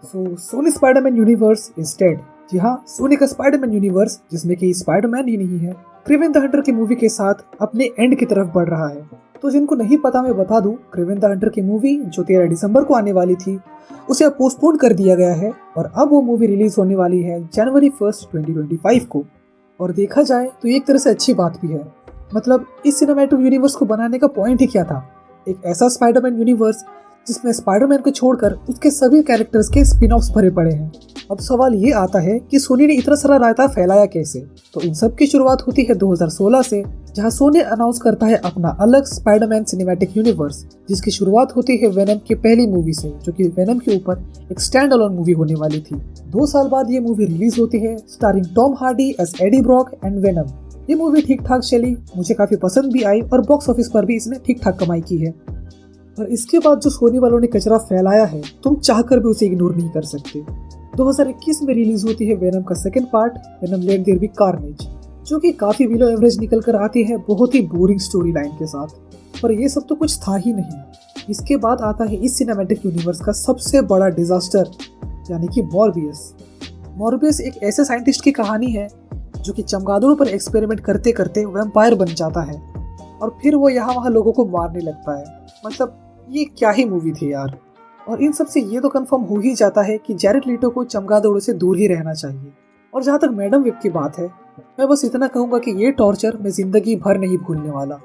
Soni Spiderman universe is dead. जी हाँ, Sony का स्पाइडरमैन यूनिवर्स, जिसमें कि स्पाइडरमैन ही नहीं है, क्रेवन द हंटर की मूवी के साथ अपने एंड की तरफ बढ़ रहा है। तो जिनको नहीं पता मैं बता दूं, क्रेवन द हंटर की मूवी जो 13 दिसंबर को आने वाली थी, उसे अब पोस्टपोन कर दिया गया है और अब वो मूवी रिलीज होने वाली है जनवरी 1 2025 को। और देखा जाए तो ये एक तरह से अच्छी बात भी है। मतलब इस सिनेमैटिक यूनिवर्स को बनाने का पॉइंट ही क्या था? एक ऐसा स्पाइडरमैन यूनिवर्स जिसमें स्पाइडरमैन को छोड़कर उसके सभी कैरेक्टर्स के स्पिन ऑफ्स भरे पड़े हैं। अब सवाल ये आता है कि सोनी ने इतना सारा रायता फैलाया कैसे? तो इन सब की शुरुआत होती है 2016 से, जहां सोनी अनाउंस करता है अपना अलग स्पाइडरमैन सिनेमैटिक यूनिवर्स, जिसकी शुरुआत होती है वेनम की पहली मूवी से, जो कि वेनम के ऊपर एक स्टैंड अलोन मूवी होने वाली थी। 2 साल बाद ये मूवी रिलीज होती है, starring Tom Hardy as Eddie Brock and Venom. ये मूवी ठीक ठाक चली, मुझे काफी पसंद भी आई और बॉक्स ऑफिस पर भी इसने ठीक ठाक कमाई की है। और इसके बाद जो सोनी वालों ने कचरा फैलाया है, तुम चाहकर भी उसे इग्नोर नहीं कर सकते। 2021 में रिलीज होती है वेनम का second part, Venom let there be Carnage, जो कि काफी बिलो एवरेज निकल कर आती है बहुत ही बोरिंग स्टोरी लाइन के साथ। पर ये सब तो कुछ था ही नहीं। इसके बाद आता है इस सिनेमैटिक यूनिवर्स का सबसे बड़ा डिजास्टर, यानी कि मॉर्बियस। मॉर्बियस एक ऐसे साइंटिस्ट की कहानी है जो कि चमगादड़ों पर एक्सपेरिमेंट करते करते वैम्पायर बन जाता है और फिर वो यहाँ वहाँ लोगों को मारने लगता है। मतलब ये क्या ही मूवी थी यार। और इन सब से ये तो कंफर्म हो ही जाता है कि जैरेड लीटो को चमगादड़ों से दूर ही रहना चाहिए। और जहाँ तक मैडम वेब की बात है, मैं बस इतना कहूँगा कि ये टॉर्चर मैं जिंदगी भर नहीं भूलने वाला।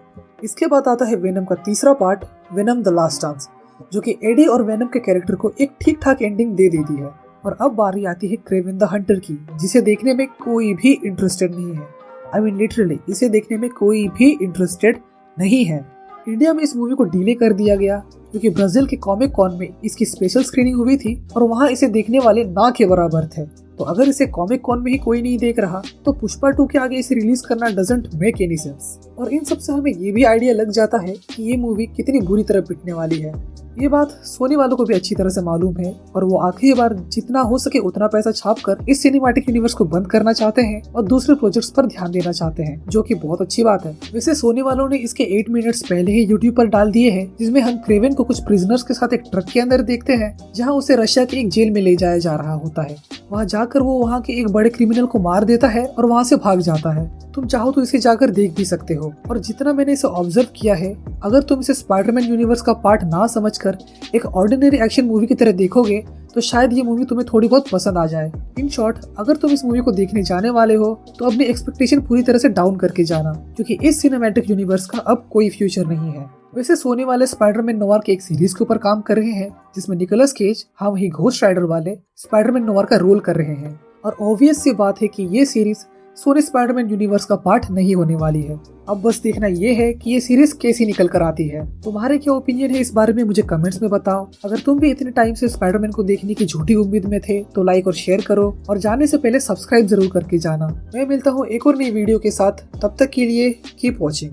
इसके बाद आता है वेनम का तीसरा part, venom the last dance, जो कि एडी और वेनम के कैरेक्टर को एक ठीक ठाक एंडिंग दे देती है। और अब बारी आती है क्रेवन द हंटर की, जिसे देखने में कोई भी इंटरेस्टेड नहीं है। आई मीन लिटरली इसे देखने में कोई भी इंटरेस्टेड नहीं है। इंडिया में इस मूवी को डिले कर दिया गया क्योंकि ब्राजील के कॉमिक कॉन में इसकी स्पेशल स्क्रीनिंग हुई थी और वहाँ इसे देखने वाले ना के बराबर थे। तो अगर इसे कॉमिक कॉन में ही कोई नहीं देख रहा, तो पुष्पा 2 के आगे इसे रिलीज करना डजंट मेक एनी सेंस। और इन सब से हमें ये भी आइडिया लग जाता है कि ये मूवी कितनी बुरी तरह पिटने वाली है। ये बात सोनी वालों को भी अच्छी तरह से मालूम है और वो आखिरी बार जितना हो सके उतना पैसा छापकर इस सिनेमैटिक यूनिवर्स को बंद करना चाहते हैं और दूसरे प्रोजेक्ट्स पर ध्यान देना चाहते हैं, जो कि बहुत अच्छी बात है। वैसे सोनी वालों ने इसके 8 मिनट्स पहले ही यूट्यूब पर डाल दिए हैं, जिसमें हम क्रेवन को कुछ प्रिजनर्स के साथ एक ट्रक के अंदर देखते हैं, जहाँ उसे रशिया के एक जेल में ले जाया जा रहा होता है। वहाँ जाकर वो वहाँ के एक बड़े क्रिमिनल को मार देता है और वहाँ से भाग जाता है। तुम चाहो तो इसे जाकर देख भी सकते हो। और जितना मैंने इसे ऑब्जर्व किया है, अगर तुम इसे स्पाइडरमैन यूनिवर्स का पार्ट ना समझकर एक ऑर्डिनरी एक्शन मूवी की तरह देखोगे, तो शायद ये मूवी तुम्हें थोड़ी बहुत पसंद आ जाए। इन शॉर्ट, अगर तुम इस मूवी को देखने जाने वाले हो तो अपनी एक्सपेक्टेशन पूरी तरह से डाउन करके जाना, क्योंकि इस सिनेमैटिक यूनिवर्स का अब कोई फ्यूचर नहीं है। वैसे सोनी वाले स्पाइडरमैन नोवार के एक सीरीज के ऊपर काम कर रहे हैं, जिसमें निकोलस केज, हाँ वही घोस्ट राइडर वाले, स्पाइडरमैन नोवार का रोल कर रहे हैं। और ऑब्वियस सी बात है कि ये सीरीज सोनी स्पाइडरमैन यूनिवर्स का पार्ट नहीं होने वाली है। अब बस देखना ये है कि ये सीरीज कैसी निकल कर आती है। तुम्हारे क्या ओपिनियन है इस बारे में मुझे कमेंट्स में बताओ। अगर तुम भी इतने टाइम से स्पाइडरमैन को देखने की झूठी उम्मीद में थे तो लाइक और शेयर करो, और जाने से पहले सब्सक्राइब जरूर करके जाना। मैं मिलता हूँ एक और नई वीडियो के साथ, तब तक के लिए कीप वॉचिंग।